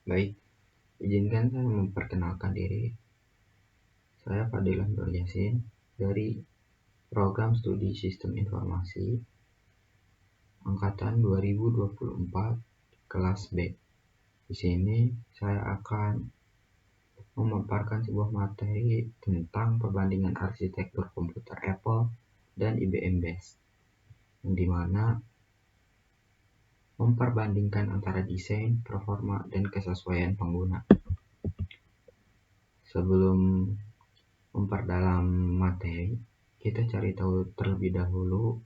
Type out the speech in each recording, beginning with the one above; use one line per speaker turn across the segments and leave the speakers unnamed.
Baik, izinkan saya memperkenalkan diri. Saya Fadilan Nur Yasin dari Program Studi Sistem Informasi Angkatan 2024 kelas B. Di sini saya akan memaparkan sebuah materi tentang perbandingan arsitektur komputer Apple dan IBM Base, yang dimana memperbandingkan antara desain, performa, dan kesesuaian pengguna. Sebelum memperdalam materi, kita cari tahu terlebih dahulu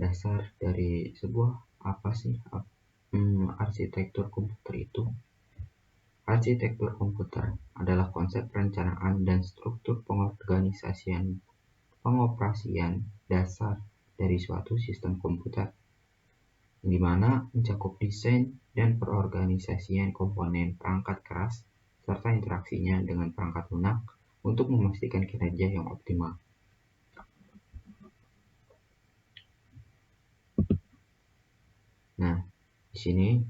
dasar dari sebuah apa sih arsitektur komputer itu. Arsitektur komputer adalah konsep perencanaan dan struktur pengoperasian dasar dari suatu sistem komputer, di mana mencakup desain dan perorganisasian komponen perangkat keras serta interaksinya dengan perangkat lunak untuk memastikan kinerja yang optimal. Nah, di sini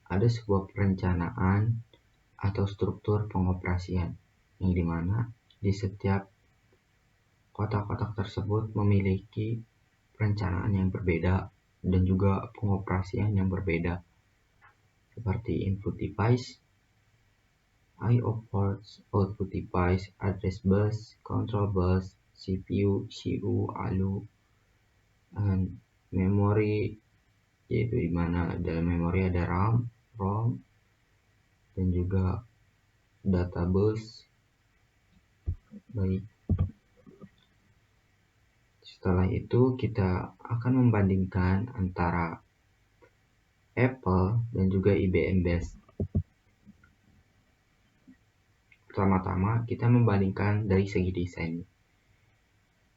ada sebuah perencanaan atau struktur pengoperasian, yang dimana di setiap kotak-kotak tersebut memiliki perencanaan yang berbeda dan juga pengoperasian yang berbeda, seperti input device, I/O ports, output device, address bus, control bus, CPU, CU, ALU, dan memori, yaitu dimana dalam memori ada RAM, ROM, dan juga data bus. Baik, setelah itu kita akan membandingkan antara Apple dan juga IBM Base. Pertama-tama kita membandingkan dari segi desain.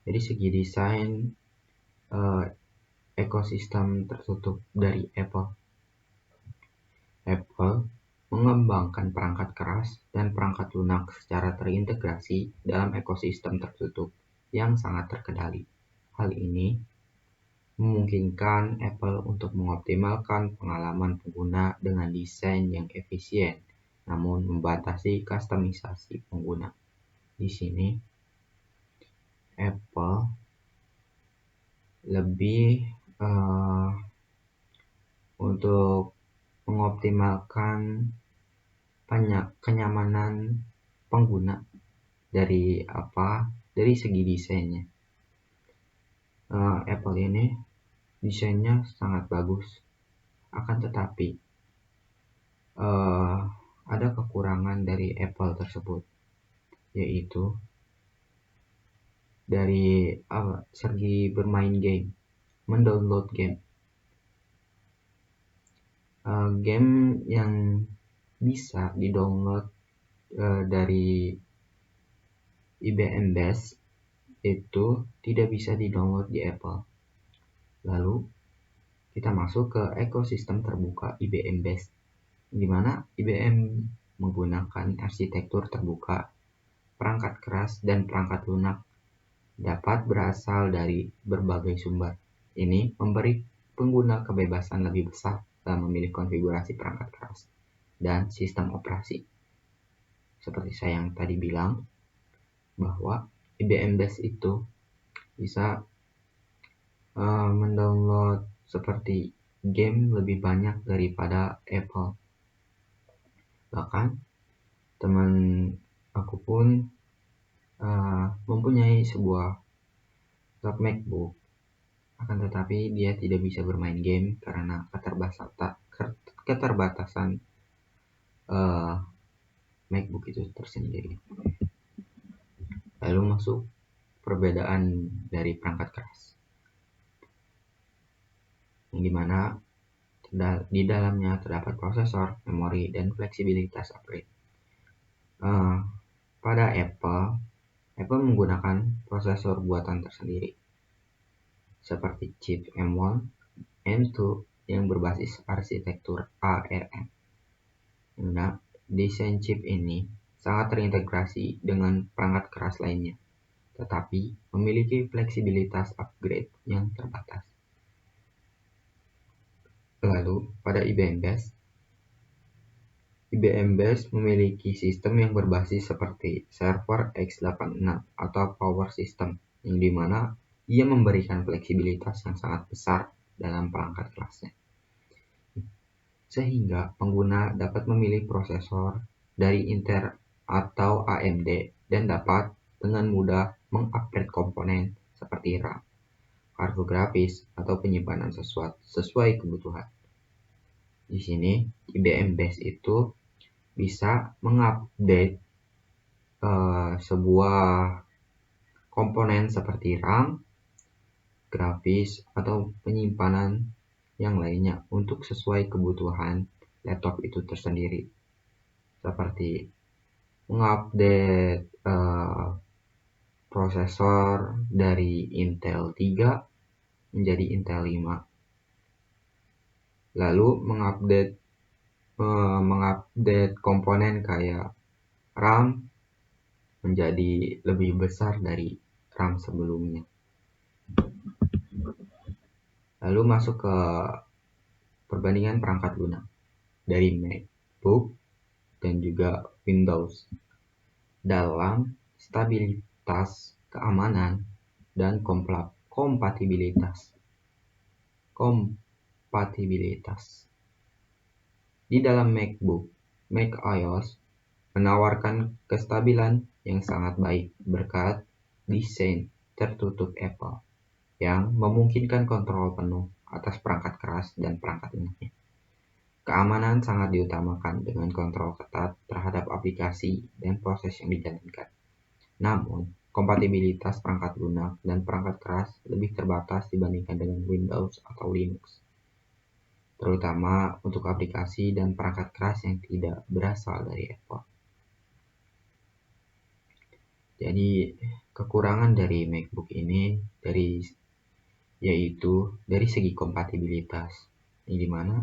Dari segi desain ekosistem tertutup dari Apple. Apple mengembangkan perangkat keras dan perangkat lunak secara terintegrasi dalam ekosistem tertutup yang sangat terkendali. Hal ini memungkinkan Apple untuk mengoptimalkan pengalaman pengguna dengan desain yang efisien, namun membatasi kustomisasi pengguna. Di sini, Apple lebih untuk mengoptimalkan kenyamanan pengguna dari segi desainnya. Apple ini desainnya sangat bagus, akan tetapi ada kekurangan dari Apple tersebut, yaitu dari segi bermain game, mendownload game. Game yang bisa didownload dari IBM Base itu tidak bisa didownload di Apple. Lalu kita masuk ke ekosistem terbuka IBM Base, di mana IBM menggunakan arsitektur terbuka. Perangkat keras dan perangkat lunak dapat berasal dari berbagai sumber. Ini memberi pengguna kebebasan lebih besar dalam memilih konfigurasi perangkat keras dan sistem operasi. Seperti saya yang tadi bilang, bahwa IBM Base itu bisa mendownload seperti game lebih banyak daripada Apple. Bahkan teman aku pun mempunyai sebuah laptop MacBook, akan tetapi dia tidak bisa bermain game karena keterbatasan MacBook itu tersendiri. Lalu masuk perbedaan dari perangkat keras, yang dimana di dalamnya terdapat prosesor, memori, dan fleksibilitas upgrade. Pada Apple menggunakan prosesor buatan tersendiri, seperti chip M1, M2 yang berbasis arsitektur ARM. Nah, desain chip ini sangat terintegrasi dengan perangkat keras lainnya, tetapi memiliki fleksibilitas upgrade yang terbatas. Lalu, pada IBM Base, IBM Base memiliki sistem yang berbasis seperti server x86 atau power system, yang dimana ia memberikan fleksibilitas yang sangat besar dalam perangkat kelasnya. Sehingga pengguna dapat memilih prosesor dari Intel atau AMD dan dapat dengan mudah mengupgrade komponen seperti RAM, kartu grafis, atau penyimpanan sesuai kebutuhan. Di sini IBM Base itu bisa mengupdate sebuah komponen seperti RAM, grafis, atau penyimpanan yang lainnya untuk sesuai kebutuhan laptop itu tersendiri. Seperti mengupdate prosesor dari Intel 3 menjadi Intel 5. Lalu mengupdate komponen kayak RAM menjadi lebih besar dari RAM sebelumnya. Lalu masuk ke perbandingan perangkat lunak dari MacBook dan juga Windows dalam stabilitas, keamanan, dan kompatibilitas. Di dalam MacBook, macOS menawarkan kestabilan yang sangat baik berkat desain tertutup Apple yang memungkinkan kontrol penuh atas perangkat keras dan perangkat lunaknya. Keamanan sangat diutamakan dengan kontrol ketat terhadap aplikasi dan proses yang dijalankan. Namun, kompatibilitas perangkat lunak dan perangkat keras lebih terbatas dibandingkan dengan Windows atau Linux, terutama untuk aplikasi dan perangkat keras yang tidak berasal dari Apple. Jadi, kekurangan dari MacBook ini yaitu dari segi kompatibilitas, di mana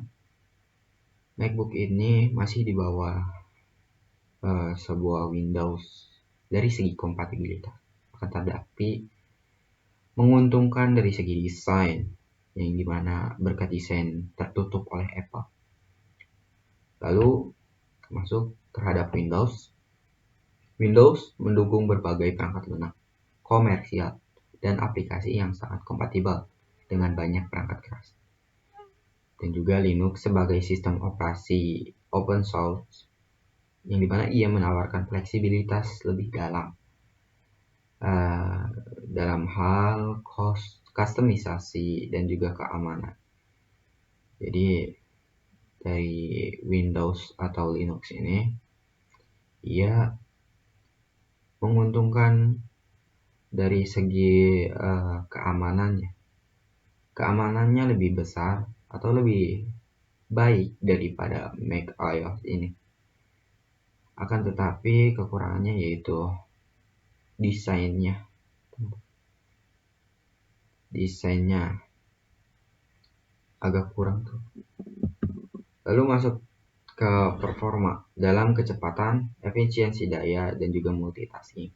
MacBook ini masih di bawah sebuah Windows dari segi kompatibilitas. Akan tetapi menguntungkan dari segi desain, yang dimana berkat desain tertutup oleh Apple. Lalu masuk terhadap Windows. Windows mendukung berbagai perangkat lunak, komersial, dan aplikasi yang sangat kompatibel dengan banyak perangkat keras. Dan juga Linux sebagai sistem operasi open source, yang dimana ia menawarkan fleksibilitas lebih dalam hal kustomisasi dan juga keamanan. Jadi dari Windows atau Linux ini ia menguntungkan dari segi keamanannya lebih besar atau lebih baik daripada macOS ini. Akan tetapi kekurangannya yaitu desainnya agak kurang tuh. Lalu masuk ke performa dalam kecepatan, efisiensi daya, dan juga multitasking.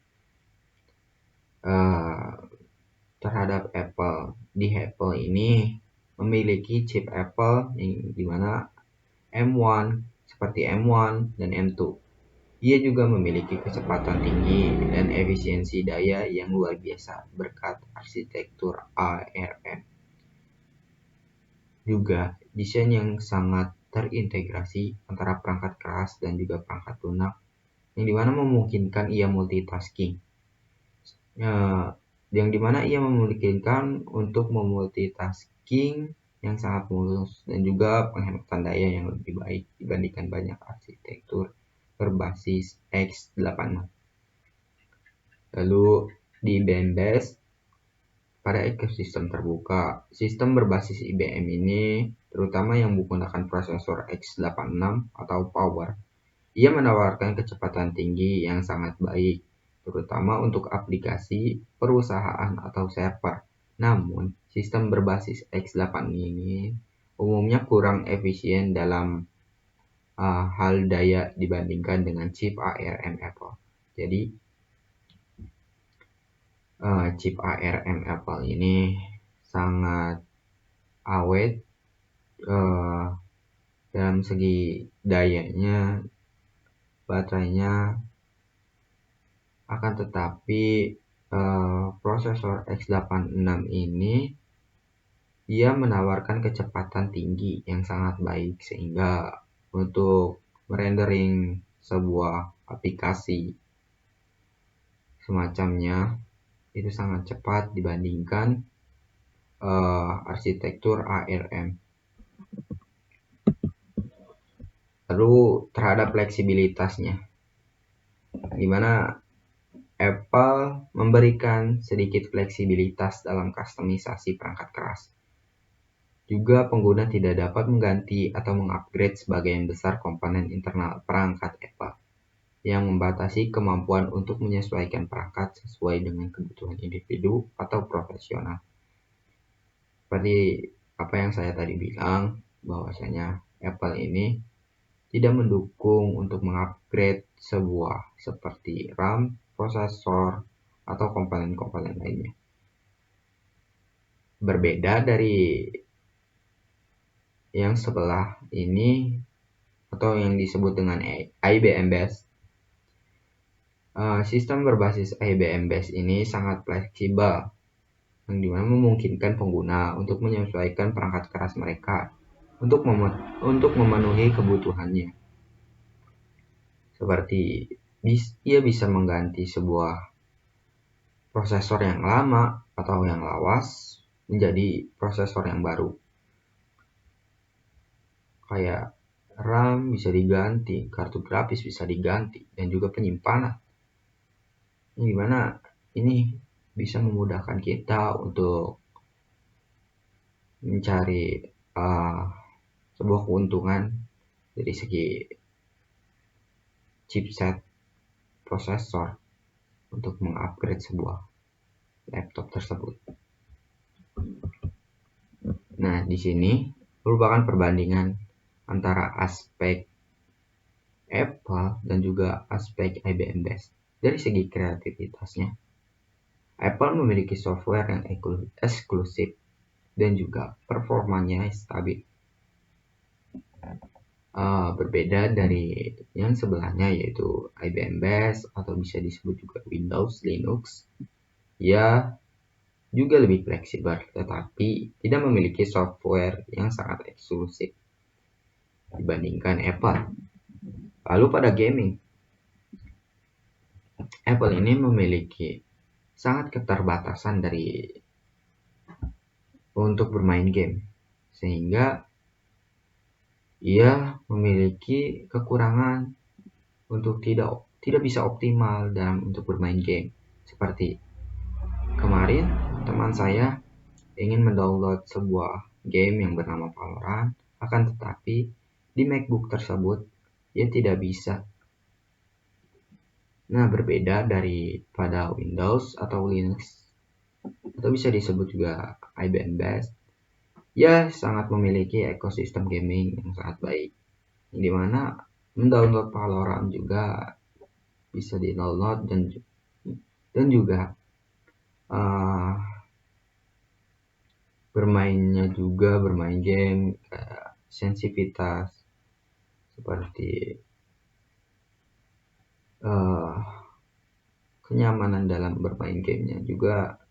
Terhadap Apple, di Apple ini memiliki chip Apple yang dimana M1 seperti M1 dan M2. Ia juga memiliki kecepatan tinggi dan efisiensi daya yang luar biasa berkat arsitektur ARM. Juga desain yang sangat terintegrasi antara perangkat keras dan juga perangkat lunak, yang dimana memungkinkan ia multitasking. Yang dimana ia memungkinkan untuk memultitasking yang sangat mulus dan juga penghematan daya yang lebih baik dibandingkan banyak arsitektur berbasis x86. Lalu di IBM Base, pada ekosistem terbuka, sistem berbasis IBM ini terutama yang menggunakan prosesor x86 atau Power, ia menawarkan kecepatan tinggi yang sangat baik, terutama untuk aplikasi, perusahaan, atau server. Namun, sistem berbasis x86 ini umumnya kurang efisien dalam hal daya dibandingkan dengan chip ARM Apple. Jadi, chip ARM Apple ini sangat awet dalam segi dayanya baterainya. Akan tetapi prosesor x86 ini dia menawarkan kecepatan tinggi yang sangat baik, sehingga untuk merendering sebuah aplikasi semacamnya itu sangat cepat dibandingkan arsitektur ARM. Lalu terhadap fleksibilitasnya, di mana Apple memberikan sedikit fleksibilitas dalam kustomisasi perangkat keras. Juga pengguna tidak dapat mengganti atau mengupgrade sebagian besar komponen internal perangkat Apple, yang membatasi kemampuan untuk menyesuaikan perangkat sesuai dengan kebutuhan individu atau profesional. Seperti apa yang saya tadi bilang, bahwasanya Apple ini tidak mendukung untuk mengupgrade sebuah seperti RAM, prosesor, atau komponen-komponen lainnya. Berbeda dari yang sebelah ini atau yang disebut dengan IBM Base. Sistem berbasis IBM Base ini sangat fleksibel, yang dimana memungkinkan pengguna untuk menyesuaikan perangkat keras mereka untuk memenuhi kebutuhannya. Seperti ia bisa mengganti sebuah prosesor yang lama atau yang lawas menjadi prosesor yang baru. Kayak RAM bisa diganti, kartu grafis bisa diganti, dan juga penyimpanan. Gimana ini bisa memudahkan kita untuk mencari sebuah keuntungan dari segi chipset prosesor untuk mengupgrade sebuah laptop tersebut. Nah, di sini merupakan perbandingan antara aspek Apple dan juga aspek IBM Base. Dari segi kreativitasnya, Apple memiliki software yang eksklusif dan juga performanya stabil. Berbeda dari yang sebelahnya, yaitu IBM Base atau bisa disebut juga Windows, Linux, ya juga lebih fleksibel, tetapi tidak memiliki software yang sangat eksklusif dibandingkan Apple. Lalu pada gaming, Apple ini memiliki sangat keterbatasan untuk bermain game, sehingga ia memiliki kekurangan untuk tidak bisa optimal dalam untuk bermain game. Seperti kemarin teman saya ingin mendownload sebuah game yang bernama Valorant, akan tetapi di MacBook tersebut ia tidak bisa. Nah, berbeda daripada Windows atau Linux atau bisa disebut juga IBM Base, ia sangat memiliki ekosistem gaming yang sangat baik, di mana mendownload Valorant juga bisa di-download dan juga bermain game sensitivitas seperti kenyamanan dalam bermain gamenya juga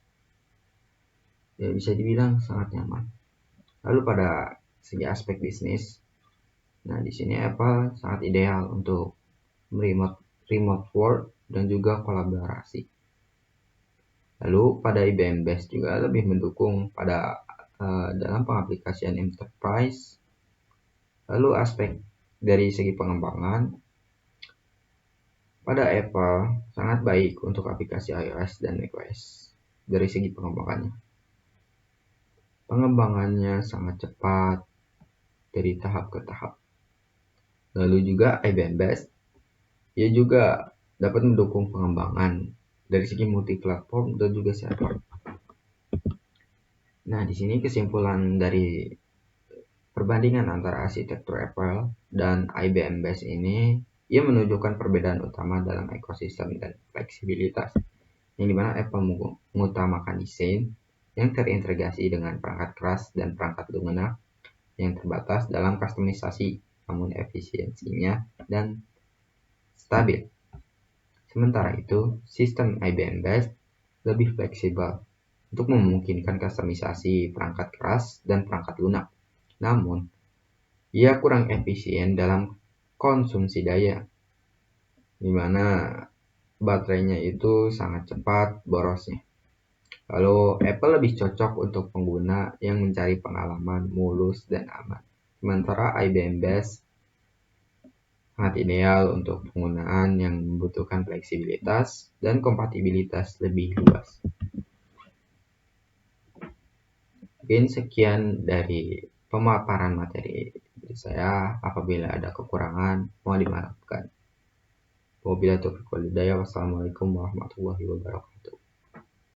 ya bisa dibilang sangat nyaman. Lalu pada segi aspek bisnis, nah di sini Apple sangat ideal untuk remote work dan juga kolaborasi. Lalu pada IBM Base juga lebih mendukung pada dalam pengaplikasian enterprise. Lalu aspek dari segi pengembangan, pada Apple sangat baik untuk aplikasi iOS dan macOS. Dari segi pengembangannya sangat cepat dari tahap ke tahap. Lalu juga IBM Base, ia juga dapat mendukung pengembangan dari segi multi-platform dan juga server. Nah, di sini kesimpulan dari perbandingan antara arsitektur Apple dan IBM Base ini, ia menunjukkan perbedaan utama dalam ekosistem dan fleksibilitas, yang dimana Apple mengutamakan desain yang terintegrasi dengan perangkat keras dan perangkat lunak yang terbatas dalam kustomisasi, namun efisiensinya dan stabil. Sementara itu, sistem IBM Base lebih fleksibel untuk memungkinkan kustomisasi perangkat keras dan perangkat lunak. Namun, ia kurang efisien dalam konsumsi daya, di mana baterainya itu sangat cepat borosnya. Lalu Apple lebih cocok untuk pengguna yang mencari pengalaman mulus dan aman. Sementara IBM Base sangat ideal untuk penggunaan yang membutuhkan fleksibilitas dan kompatibilitas lebih luas. Mungkin sekian dari pemaparan materi dari saya. Apabila ada kekurangan, mohon dimaafkan. Wabillahi taufiq wal hidayah. Wassalamualaikum warahmatullahi wabarakatuh.